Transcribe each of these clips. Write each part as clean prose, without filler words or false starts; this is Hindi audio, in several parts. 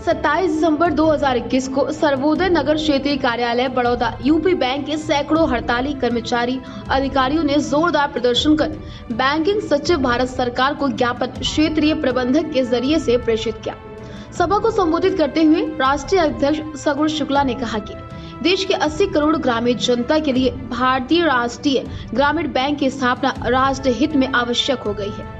27 दिसंबर 2021 को सर्वोदय नगर क्षेत्रीय कार्यालय बड़ौदा यूपी बैंक के सैकड़ों हड़ताली कर्मचारी अधिकारियों ने जोरदार प्रदर्शन कर बैंकिंग सचिव भारत सरकार को ज्ञापन क्षेत्रीय प्रबंधक के जरिए से प्रेषित किया। सभा को संबोधित करते हुए राष्ट्रीय अध्यक्ष सगुण शुक्ला ने कहा कि देश के 80 करोड़ ग्रामीण जनता के लिए भारतीय राष्ट्रीय ग्रामीण बैंक की स्थापना राष्ट्र हित में आवश्यक हो गई है।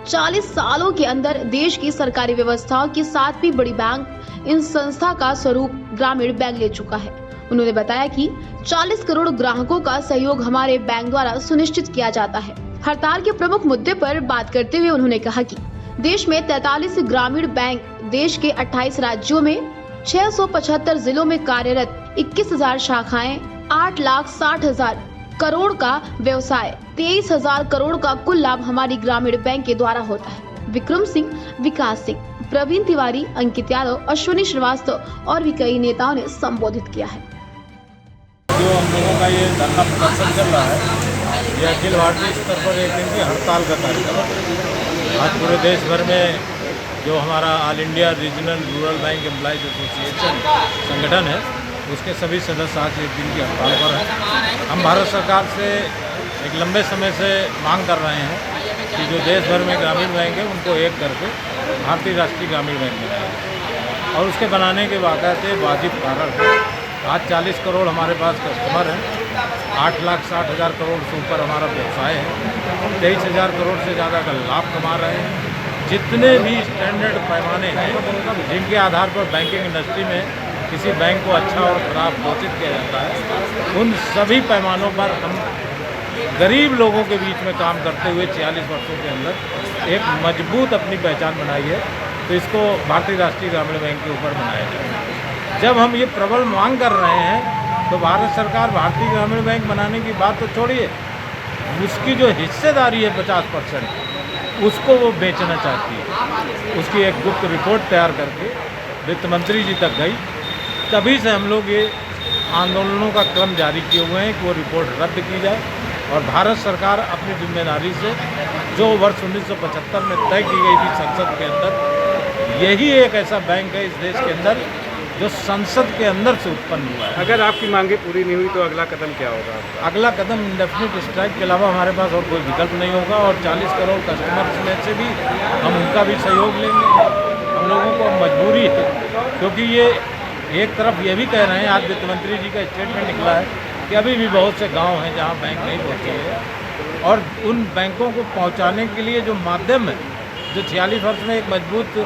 40 सालों के अंदर देश की सरकारी व्यवस्थाओं की 7वीं बड़ी बैंक इन संस्था का स्वरूप ग्रामीण बैंक ले चुका है। उन्होंने बताया कि 40 करोड़ ग्राहकों का सहयोग हमारे बैंक द्वारा सुनिश्चित किया जाता है। हड़ताल के प्रमुख मुद्दे पर बात करते हुए उन्होंने कहा कि देश में 43 ग्रामीण बैंक, देश के 28 राज्यों में 675 जिलों में कार्यरत 21,000 शाखाएं, 8,60,000 करोड़ का व्यवसाय, 23,000 करोड़ का कुल लाभ हमारी ग्रामीण बैंक के द्वारा होता है। विक्रम सिंह, विकास सिंह, प्रवीण तिवारी, अंकित यादव, अश्विनी श्रीवास्तव और भी कई नेताओं ने संबोधित किया है। जो हम लोगों का ये धरना प्रदर्शन चल रहा है, यह अखिल भारतीय स्तर पर एक दिन की हड़ताल का कार्यक्रम है। आज पूरे देश भर में जो हमारा all India regional rural bank employees association संगठन है, उसके सभी सदस्य आज एक दिन की हड़ताल पर हैं। हम भारत सरकार से एक लंबे समय से मांग कर रहे हैं कि जो देश भर में ग्रामीण बैंक है उनको एक करके भारतीय राष्ट्रीय ग्रामीण बैंक बनाया जाए, और उसके बनाने के बाकायदे वाजिब कारण है। आज 40 करोड़ हमारे पास कस्टमर हैं, 8,60,000 करोड़ से ऊपर हमारा व्यवसाय है, 23,000 करोड़ से ज़्यादा का लाभ कमा रहे हैं। जितने भी स्टैंडर्ड पैमाने हैं जिनके आधार पर बैंकिंग इंडस्ट्री में किसी बैंक को अच्छा और ख़राब घोषित किया जाता है, उन सभी पैमानों पर हम गरीब लोगों के बीच में काम करते हुए 46 वर्षों के अंदर एक मजबूत अपनी पहचान बनाई है। तो इसको भारतीय राष्ट्रीय ग्रामीण बैंक के ऊपर बनाया जाए। जब हम ये प्रबल मांग कर रहे हैं तो भारत सरकार भारतीय ग्रामीण बैंक बनाने की बात तो छोड़िए, उसकी जो हिस्सेदारी है 50%, उसको वो बेचना चाहती है। उसकी एक गुप्त रिपोर्ट तैयार करके वित्त मंत्री जी तक गई। तभी से हम लोग ये आंदोलनों का क्रम जारी किए हुए हैं कि वो रिपोर्ट रद्द की जाए और भारत सरकार अपनी जिम्मेदारी से जो वर्ष 1975 में तय की गई थी संसद के अंदर, यही एक ऐसा बैंक है इस देश के अंदर जो संसद के अंदर से उत्पन्न हुआ है। अगर आपकी मांगे पूरी नहीं हुई तो अगला कदम क्या होगा? अगला कदम इंडेफिनिट स्ट्राइक के अलावा हमारे पास और कोई विकल्प नहीं होगा, और 40 करोड़ कस्टमर्स में से भी हम उनका भी सहयोग लेंगे। हम लोगों को मजबूरी है, क्योंकि ये एक तरफ ये भी कह रहे हैं, आज वित्त मंत्री जी का स्टेटमेंट निकला है कि अभी भी बहुत से गाँव हैं जहाँ बैंक नहीं पहुँचे हैं, और उन बैंकों को पहुँचाने के लिए जो माध्यम है, जो 46 वर्ष में एक मजबूत,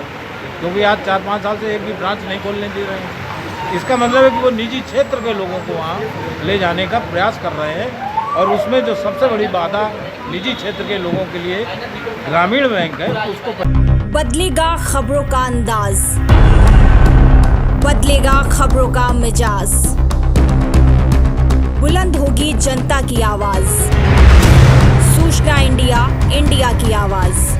क्योंकि आज 4-5 साल से एक भी ब्रांच नहीं खोलने दे रहे हैं। इसका मतलब है कि वो निजी क्षेत्र के लोगों को वहाँ ले जाने का प्रयास कर रहे हैं, और उसमें जो सबसे बड़ी बाधा निजी क्षेत्र के लोगों के लिए ग्रामीण बैंक है, उसको बदलेगा खबरों का अंदाज, बदलेगा खबरों का मिजाज, बुलंद होगी जनता की आवाज, सूचना इंडिया, इंडिया की आवाज।